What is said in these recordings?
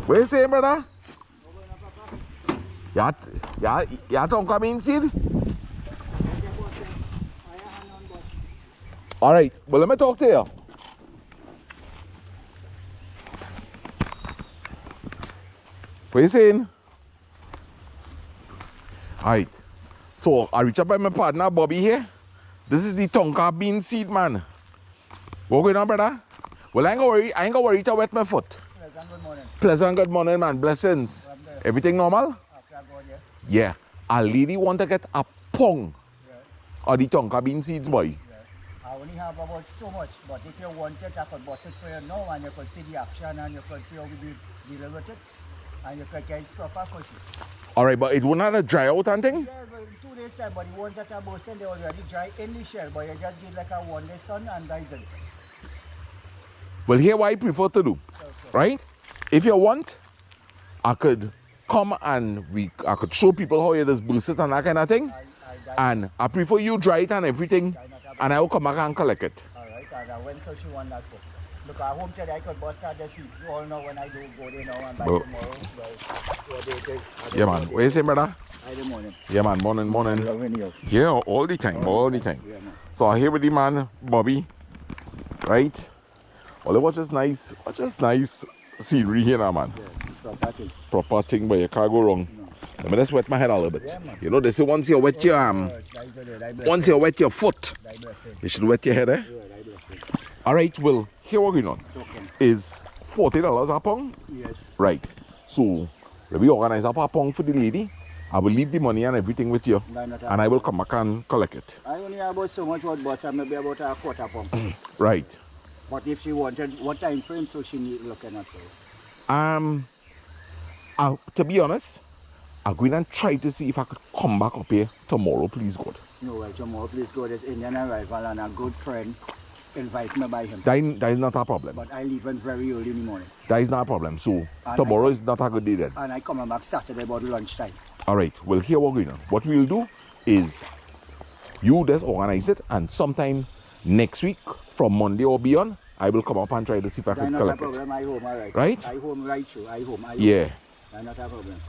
What you saying, brother? Yeah, Tonka bean seed? All right, well, let me talk to you. What you saying? All right, so I reach up by my partner, Bobby here. This is the Tonka bean seed, man. What going on, brother? Well, I ain't gonna worry to wet my foot. Pleasant good morning. Pleasant good morning, man. Blessings. Everything normal? Yeah. A lady want to get a pong of the Tonka bean seeds, boy. I only have about so much, but if you want it, I could bust it for you now and you could see the action and you could see how we deal with it and you could get proper cushion. Alright, but it won't have to dry out and thing? Yeah, well, in 2 days time, but the ones that are busting, they already dry in the shell, but you just give like a 1 day sun and that's it. Well, here what I prefer to do, right? If you want, I could come and I could show people how you just boost it and that kind of thing. And I prefer you dry it and everything, and I will come back and collect it. Alright, and when so she want that for? Look, at home today I could bust out the seed. You all know when I do go there now and by tomorrow. Yeah, man. What you say, brother? Good morning. Yeah, man. Morning. Loving you. Yeah, all the time. Yeah, man. So I here with the man, Bobby, right? Well, it was just nice scenery here now, man. Yeah, proper thing, but you can't go wrong. No. Let me just wet my head a little bit. Yeah, you know, they say once you wet your foot, you should wet your head, eh? Alright, well, here what we're going on is $40 a pound. Yes. Right. So, let me organize a pound for the lady. I will leave the money and everything with you, and I will come back and collect it. I only have about so much wood, but maybe about a quarter pound. Right. But if she wanted, what time frame so she need looking at her? To be honest, I'm going and try to see if I could come back up here tomorrow, please God. No, well, tomorrow, please God, is Indian arrival and a good friend invite me by him. That is not a problem. But I leave very early in the morning. That is not a problem. So, tomorrow is not a good day then. And I come back Saturday about lunchtime. Alright, well, here what we're going on. What we'll do is, you just organize it, and sometime next week, from Monday or beyond, I will come up and try to see if I can collect it. I home, all right. Right? I home right through. I home. Yeah. That's not a problem.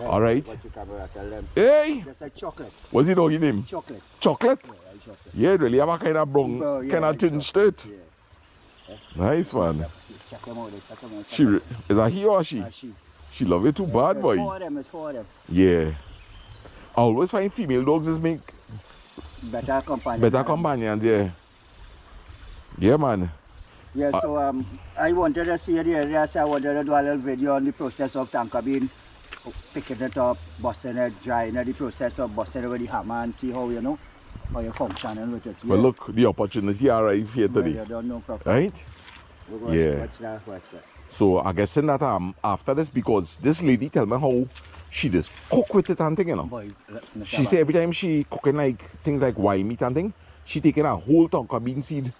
All right. What you camera tell them. Hey! Just like chocolate. What's the doggy name? Chocolate. Chocolate? Yeah, chocolate. Yeah, really have a kind of brown, kind of tinge to it. Yeah. Nice, man. Check them out. Is that he or she? She. She love it too bad, boy. It's four of them. Yeah. I always find female dogs just make better companions. Yeah. Yeah, man. Yeah, so I wanted to see the area, so I wanted to do a little video on the process of Tonka bean, picking it up, busting it, drying it, the process of busting it with the hammer and see how, how you function with it. Yeah. Well, look, the opportunity arrived here today. Well, you don't know properly. Right? Yeah. Watch that. So I guess in that after this, because this lady tell me how she just cook with it and thing, Boy, she say every time she cooking like things like wild meat and thing, she taking a whole Tonka bean seed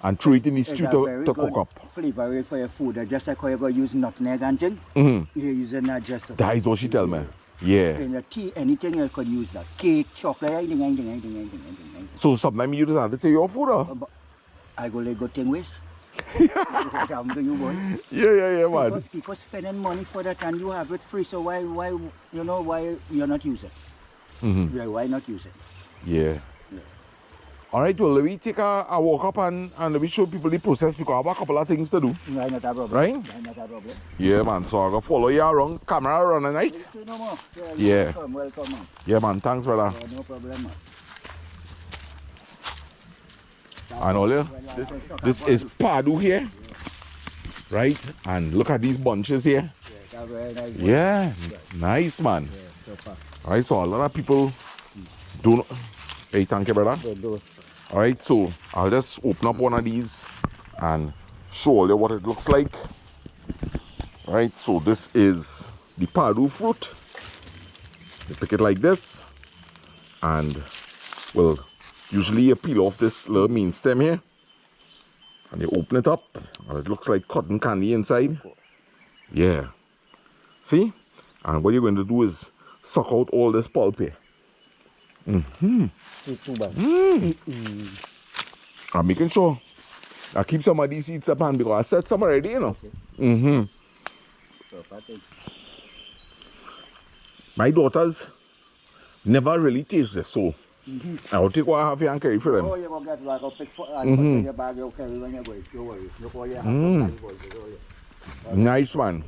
and throw it in the stew to cook up. Flavor for your food, just like how you go use nutmeg and thing. You're using that just. That is what she tell me. Yeah. In your tea, anything you could use that. Cake, chocolate, anything. So sometimes you just add it to your food, or? I go like good thing waste. Yeah, man. People spending money for that and you have it free, so why you're not using it? Yeah, why not use it? Yeah. Alright, well, let me take a walk up and let me show people the process because I have a couple of things to do. Not a problem. Right? Not a problem. Yeah, man. So I'm going to follow you around, camera running, right? No more. Yeah. Welcome, man. Yeah, man. Thanks, brother. Yeah, no problem, man. And all you, this is Padu here, right? And look at these bunches here. Yeah, very nice. Yeah, nice, man. Yeah, alright, so a lot of people don't. Hey, thank you, brother. Alright, so I'll just open up one of these and show you what it looks like. Right, so this is the Padu fruit. You pick it like this, and well, usually you peel off this little main stem here and you open it up and it looks like cotton candy inside. Yeah. See? And what you're going to do is suck out all this pulp here. I'm making sure I keep some of these seeds up on because I set some already, Okay. My daughters never really taste this, so I'll take what I have here and carry for them. Oh, you will get like a pick and put in your bag, you'll carry when you go. Don't worry. Look what you have some nice boys. Nice one.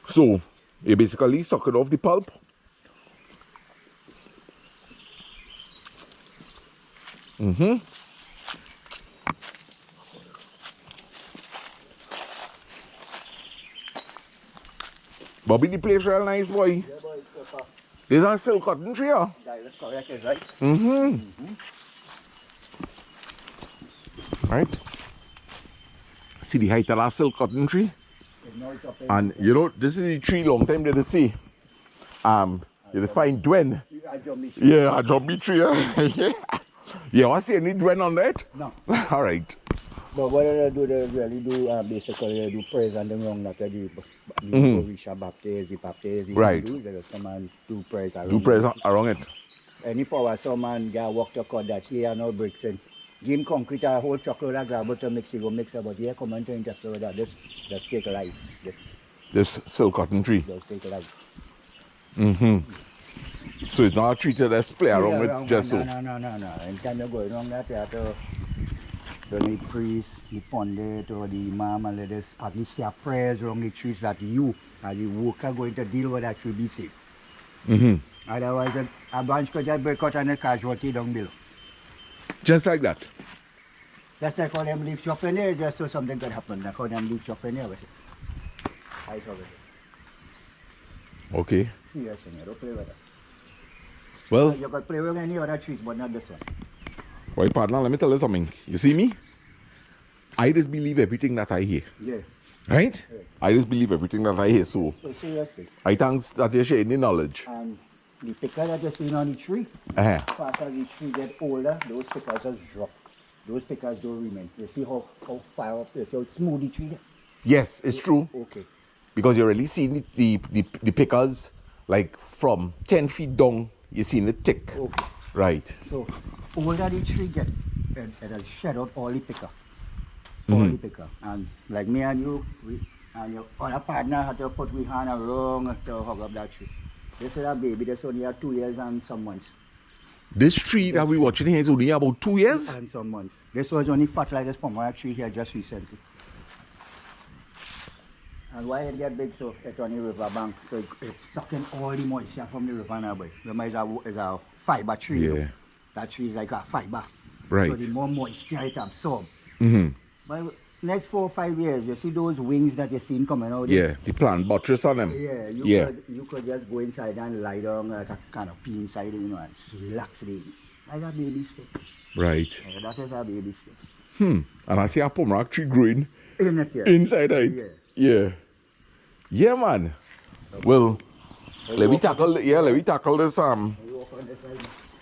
So, you basically suck it off the pulp. Bobby, the place real nice, boy. Yeah, boy, super. These are silk cotton tree, huh? That's correct, is right? Right. See the height of that silk cotton tree? It's up And you know, this is the tree long time they just say. You just find Dwen. Yeah, a jumpy tree. Yeah. Yeah, what's the any Dwen on that? No. All right. But what they do, they really do basically they do praise and the wrong that they do. The Baptist, Right. They just come and do praise around. Do praise around it. Any power, some man get walk the cut that here no bricks in. Give him concrete a whole chocolate and gravel to mix it, go mix it, but here come and to interfere with that. This just take life. This silk cotton tree. Just take life. So it's not treated as play around with just so. No. Anytime you're going wrong that you have to the priest, the pundit or the imam and let us at least say a prayers around the trees that you as the worker going to deal with that should be safe. Otherwise a branch could just break out and a casualty down below. Just like that. That's like how them leave chop in there just so something could happen. Like how them leave chop in there with it. I saw it. Okay. Seriously, don't play with it. Well, You could play with any other trees but not this one. boy, partner, let me tell you something. You see me? I just believe everything that I hear. Yeah. Right? Yeah. I just believe everything that I hear. So So seriously. I thanks that you're sharing the knowledge. And the picker that you're seeing on the tree, Uh-huh. as the tree get older, those pickers just drop. Those pickers don't remain. You see how far up there, how smooth the tree is? Yes, it's true. Okay. Because you're really seeing the pickers like from 10 feet down, you're seeing it tick. Okay. Right. So older the tree get, it'll shed out all the picker. All the picker. And like me and you, and your other partner had to put we hand around to hug up that tree. This is a baby, this only had 2 years and some months. This tree that we're watching here is only about 2 years? And some months. This was only fat like this pomegranate tree here just recently. And why it get big, so it's on the river bank, so it's sucking all the moisture from the river now, boy. Remember, it's a fiber tree. Yeah. You know? That tree is like a fiber. Right. So the more moisture it absorbs. Mm-hmm. But next 4 or 5 years, you see those wings that you're seeing coming out? Yeah, the plant buttress on them. Yeah, you could just go inside and lie down like a kind of pee inside, you know, and relax it. Like a baby step. Right. Yeah, that is a baby step. And I see a pomegranate tree growing In it, yeah. inside it. Yeah. Yeah, man. Well, let me tackle this And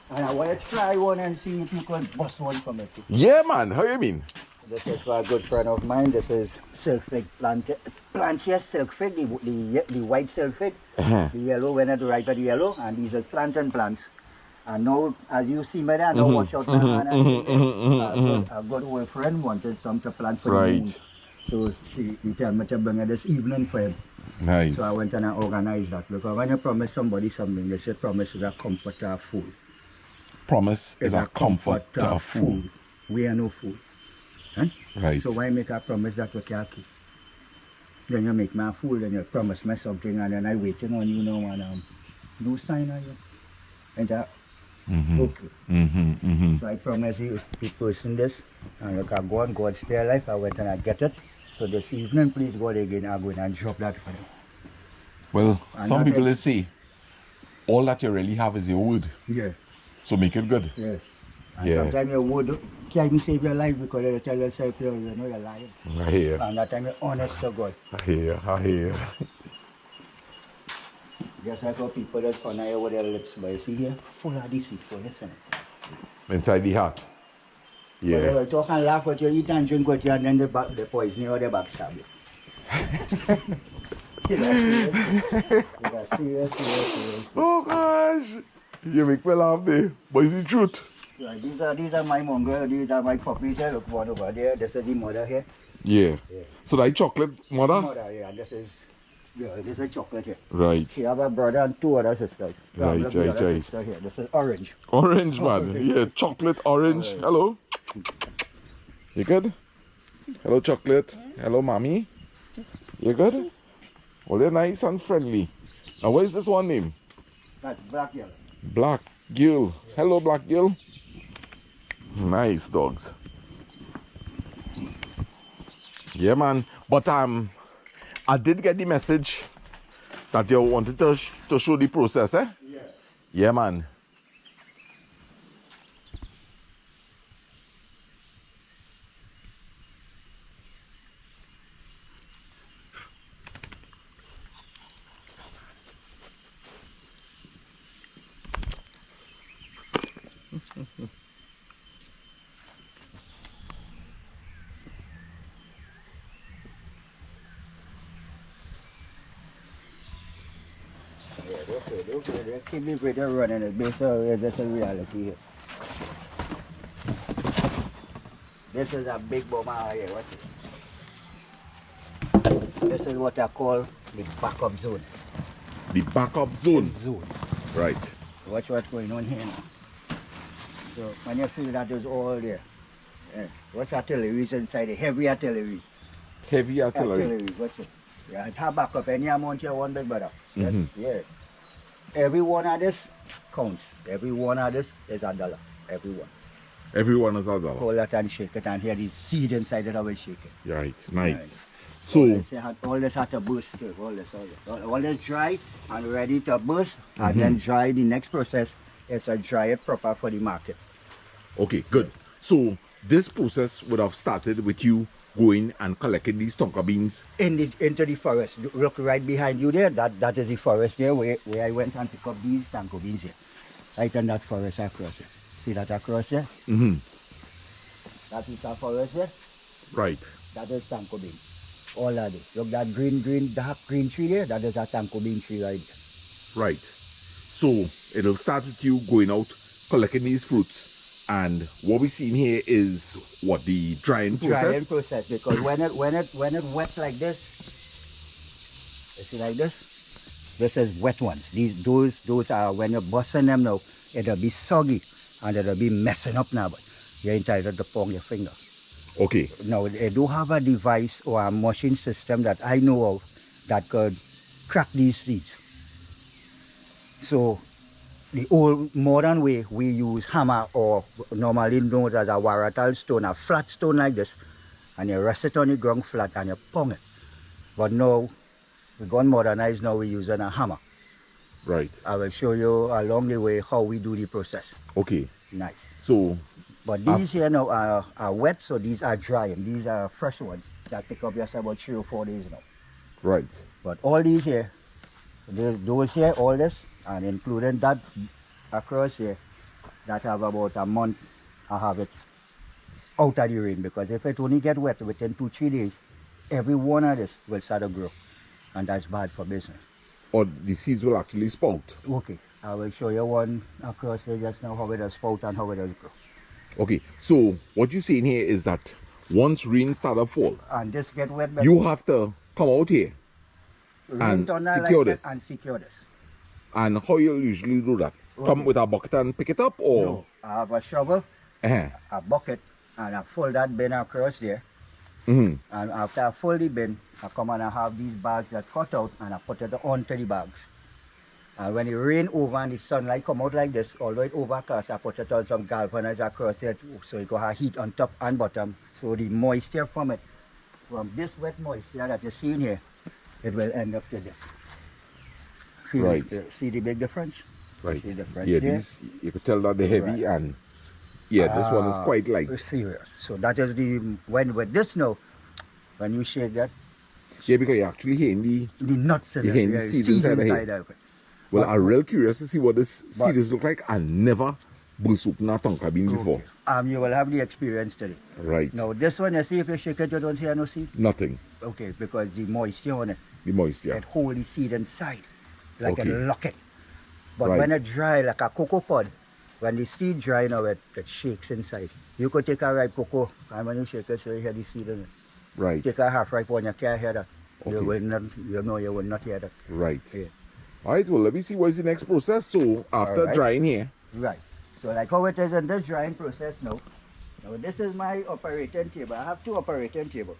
I want to try one and see if you can bust one from it. Yeah, man. How you mean? This is for a good friend of mine. This is silk fig plant here, silk fig, the white silk fig, the yellow, when it ripe the yellow, and these are plantain plants. And now, as you see me there, now wash out my hand. A good old friend wanted some to plant for the moon. So he tell me to bring it this evening for him. Nice. So I went and I organized that, because when you promise somebody something, they say promise is a comfort of food. Promise is a comfort of food. We are no food. Huh? Right. So why make a promise that we can't keep? Then you make me a fool, then you promise me something, and then I waiting on you now, and no sign of you. And that, okay. So I promise you, the person this, and you can go on God's spare life. I went and I get it. So this evening, please God again, I'm going and drop that for them. Well, And some that people is- say, all that you really have is your word. Yeah. So make it good. Yeah. And Yeah. sometimes your word can't even save your life because you tell yourself you know you're lying. I hear. And that time you're honest to God. I hear. Just like how people that honor you with their lips, but you see here, full of deceitful, listen. Inside the heart. But Yeah. they will talk and laugh with you, eat and drink with you, and then they poison you or they backstab you. Serious. Oh gosh. You make me laugh there. But it's the truth. Yeah, these are my mongrel, these are my puppies here. Look one over there. This is the mother here. Yeah. Yeah. So that chocolate, mother? Mother, yeah, this is a chocolate here. Right. She have a brother and two other sisters. Right, Look, the right, other right. sister here. This is orange. Orange, man. Yeah, chocolate, orange. Orange. Hello. You good? Hello, chocolate. Hello, mommy. You good? Well, they're nice and friendly. Now, what is this one name? That's black yellow. Black Gill. Hello, Black Gill. Nice dogs. Yeah, man. But I did get the message that you wanted to show the process, eh? Yeah. Yeah, man. Yeah, okay. They keep the video running. It's based on that's a reality here. This is a big bomber here. Watch it. This is what I call the backup zone. The backup zone. Zone. Right. Watch what's going on here now. So when you feel that is all there, watch artillery inside the heavy artillery. Heavy artillery. Watch it. Yeah, it have backup any amount you want, big brother. Yes, Mhm. yeah. Every one of this counts. Every one of this is $1. Every one. Everyone is a dollar. Hold it and shake it and hear the seed inside it, I will shake it. Right. Nice. Right. So, All this had to burst too. All this dry and ready to burst, and then dry. The next process is to dry it proper for the market. okay, good. So, this process would have started with you going and collecting these tonka beans. Into the forest. Look right behind you there. That is the forest there where I went and picked up these tanko beans here. Right in that forest across it. See that across there? Mm-hmm. That is a forest there. Right. That is tanko bean. All of it. Look that green, dark green tree there. That is a tanko bean tree right there. Right. So, it'll start with you going out, collecting these fruits. And what we see in here is what, the drying process? Drying process, because when it wet like this, you see like this is wet ones. Those are when you're busting them now, it'll be soggy and it'll be messing up now, but you're entitled to pound your finger. Okay. Now they do have a device or a machine system that I know of that could crack these seeds. So the old modern way, we use hammer or normally known as a warratal stone, a flat stone like this, and you rest it on the ground flat and you pound it. But now, we've gone modernized, now we're using a hammer. Right. I will show you along the way how we do the process. Okay. Nice. So, But these here now are wet, so these are dry, and these are fresh ones that take up just about 3 or 4 days now. right. But all these here, those here, all this, and including that across here, that have about a month, I have it out of the rain, because if it only get wet within 2-3 days, every one of this will start to grow, and that's bad for business. Or the seeds will actually spout. Okay, I will show you one across here just now, how it does spout and how it does grow. Okay. So, what you're saying here is that once rain start to fall, And this get wet, you have to come out here. rain and turn out secure like this. that and secure this. And how you usually do that? Come with a bucket and pick it up, or? No, I have a shovel, Uh-huh. a bucket, and I fold that bin across there. Mm-hmm. And after I fold the bin, I come and I have these bags that cut out and I put it onto the bags. And when it rain over and the sunlight come out like this, although it overcast, I put it on some galvanizer across it so it go have heat on top and bottom. So the moisture from it, from this wet moisture that you see in here, it will end up to this. Feel Right. it? See the big difference? Right. See the difference Yeah, there? these, you could tell that they're heavy, and yeah, this one is quite light. Serious. So that is the, when with this now, when you shake that, Yeah, because you're actually hearing the, the nuts in You it, hear the yeah, seed seeds inside the of it. well, But- I'm real curious to see what this but- seeds look like. I never burst open a tonka bean before. Okay. You will have the experience today. Right. Now this one, you see if you shake it, you don't see no seed. Nothing. Okay, because the moisture on it, The moisture. it hold the seed inside, like Okay. a locket. But Right. when it dry, like a cocoa pod, when the seed dry now, it shakes inside. You could take a ripe cocoa, and when you shake it, so you hear the seed in it. Right. Take a half ripe one, you can't hear that. Okay. You will not, you know, you will not hear that. Right. Yeah. All right, well, let me see what is the next process. So, after Alright. drying here, Right. So like how it is in this drying process now. Now this is my operating table. I have 2 operating tables.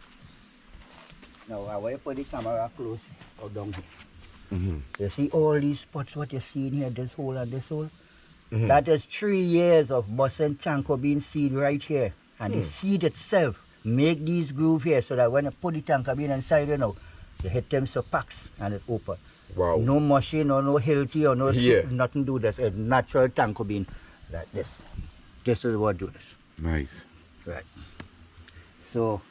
Now I want to put the camera close or down here. Mhm. You see all these spots what you see in here, this hole and this hole? Mhm. That is 3 years of busting Tonka bean seed right here. And the seed itself make these groove here so that when you put the Tonka bean inside, you know, you hit them so packs and it open. wow. No machine or no healthy or no Yeah. nothing do this. It's natural Tonka bean like this. This is what do this. Nice. Right. So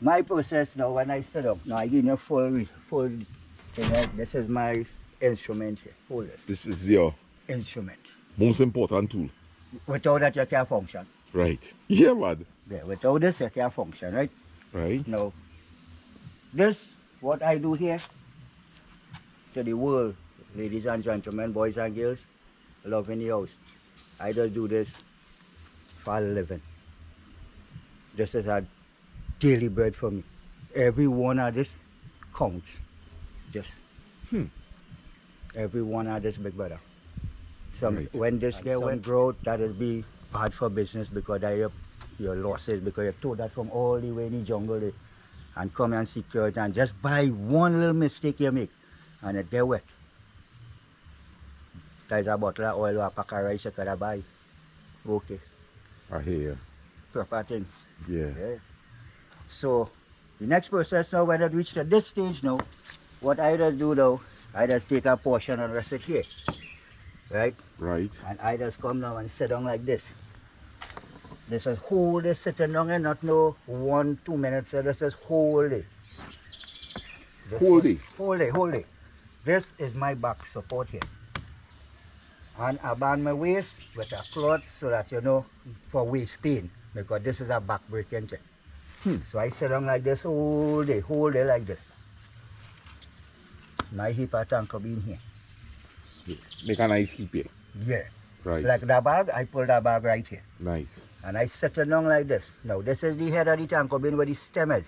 my process now when I set up, now I give you full thing, right? This is my instrument here. Hold this. This is your Instrument. most important tool. Without that you can't function. Right. Yeah, man. Yeah, without this you can't function, right? Right. Now this what I do here to the world, ladies and gentlemen, boys and girls, love in the house. I just do this for a living. This is a daily bread for me. Every one of this counts. Just every one of this, big brother. Some Right. when this get some growth, that will be bad for business because I have your losses because you took that from all the way in the jungle there, and come and secure it and just by one little mistake you make and it get wet. There's a bottle of oil or a pack of rice you could have buy. Okay, I hear you. proper thing. Yeah. Yeah. So the next process now when it reached to this stage now, what I just do now, I just take a portion and rest it here. Right? Right. And I just come now and sit down like this. This is whole day sitting down and not no 1-2 minutes. So this is whole day. Whole day. Whole day. This is my back support here. And I band my waist with a cloth so that you know for waist pain because this is a back breaking thing. So I sit down like this whole day like this. My hip of Tonka bean here. Make a nice heap here. Yeah. Right. Like the bag, I pull the bag right here. Nice. And I set it down like this. Now this is the head of the Tonka bean where the stem is.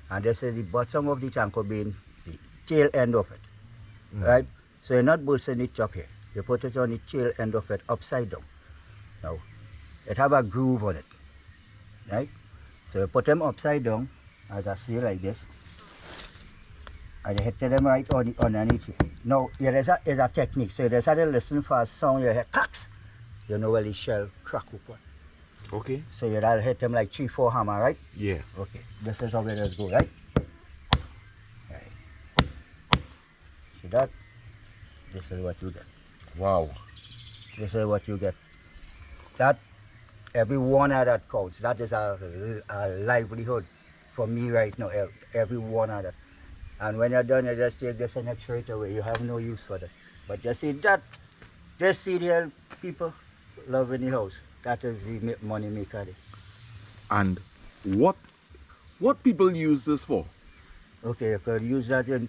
And this is the bottom of the Tonka bean, the tail end of it. Right? So you're not bursting it up here. You put it on the tail end of it upside down. Now it have a groove on it. Right? So you put them upside down, as I see like this. And you hit them right on the underneath here. Now here is a technique. So there's a listen for a sound you hear cracks. You know where the shell crack open. Okay. So you'll hit them like 3-4 hammer, right? Yeah. Okay. This is how it does go, right? Right. See that? This is what you get. Wow. This is what you get. That every one of that counts. That is a livelihood for me right now. Every one of that. And when you're done, you just take this and straight away. You have no use for that. But you see that, this seed here, people love in the house. That is the money maker. And what people use this for? Okay, you could use that in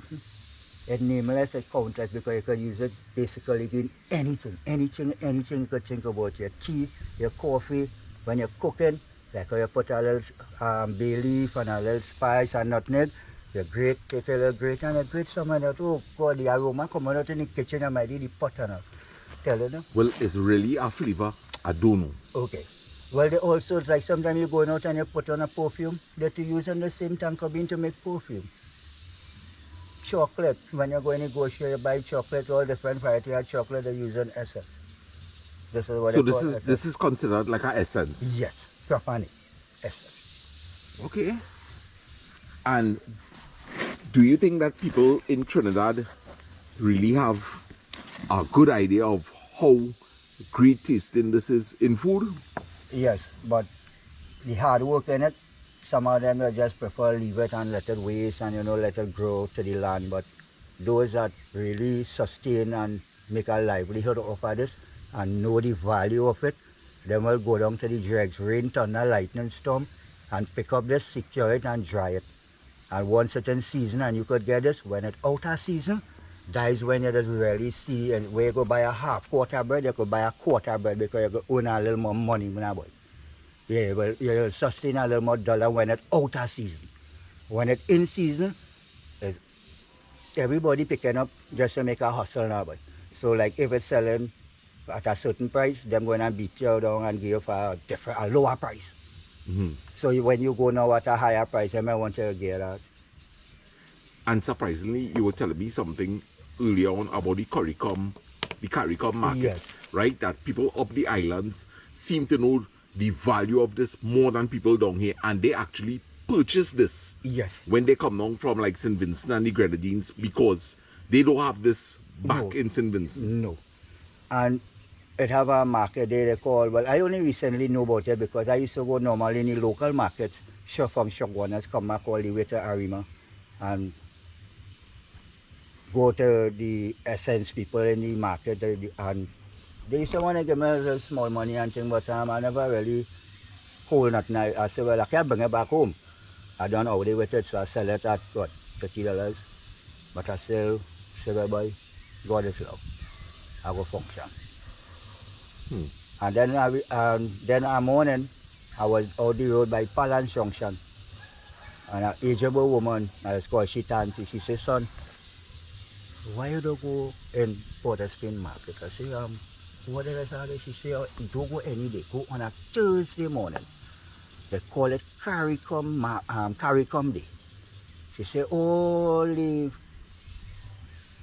nameless account because you could use it basically in anything you could think about. Your tea, your coffee, when you're cooking, like how you put a little bay leaf and a little spice and nutmeg. You grate, take a little grate and you grate some of that. Oh God, the aroma coming out in the kitchen and might be the pot and all. Tell you now. Well, it's really a flavor. I don't know. Okay. Well, they also, like sometimes you're going out and you put on a perfume that you use in the same Tonka bean to make perfume. Chocolate, when you're going to negotiate, you buy chocolate, all different variety of chocolate, they use an essence. This is what So they call this is considered like an essence. Yes, properly. Essence. Okay. And do you think that people in Trinidad really have a good idea of how great tasting this is in food? Yes, but the hard work in it, some of them will just prefer leave it and let it waste and let it grow to the land. But those that really sustain and make a livelihood of this and know the value of it, they will go down to the dregs, rain, thunder, lightning storm, and pick up this, secure it and dry it. And once it's in season and you could get this, when it's out of season, that is when you just really see, and where you go buy a half quarter bread, you could buy a quarter bread because you could earn a little more money, boy. Yeah, well, you'll sustain a little more dollar when it's out of season. When it's in season, is everybody picking up just to make a hustle now. But so like if it's selling at a certain price, them going to beat you down and give you for a lower price. So when you go now at a higher price, they may want to get that. And surprisingly, you were telling me something earlier on about the CARICOM market, Yes. right? That people up the islands seem to know the value of this more than people down here, and they actually purchase this Yes. when they come down from like St. Vincent and the Grenadines, because they don't have this back No. in St. Vincent. No. And it have a market there they call, well, I only recently know about it because I used to go normally in the local market, from Shogwanas, come back all the way to Arima and go to the essence people in the market and they used to want to give me a little small money and thing, but I never really hold nothing. I said, well, I can't bring it back home. I done all day with it, so I sell it at what, $30. But I still say, well, boy, God is love. I go function. And then a morning, I was out the road by Palan Junction. And an ageable woman, I was called Shitanti, she said, son, why you don't go in Port of Spain market? I say, what did I say? She said, don't go any day, go on a Thursday morning. They call it CARICOM Day. She said, all the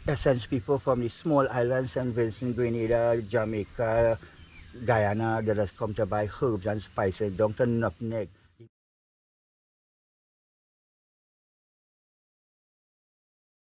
essence people from the small islands, St. Vincent, Grenada, Jamaica, Guyana, that has come to buy herbs and spices down to nutmeg.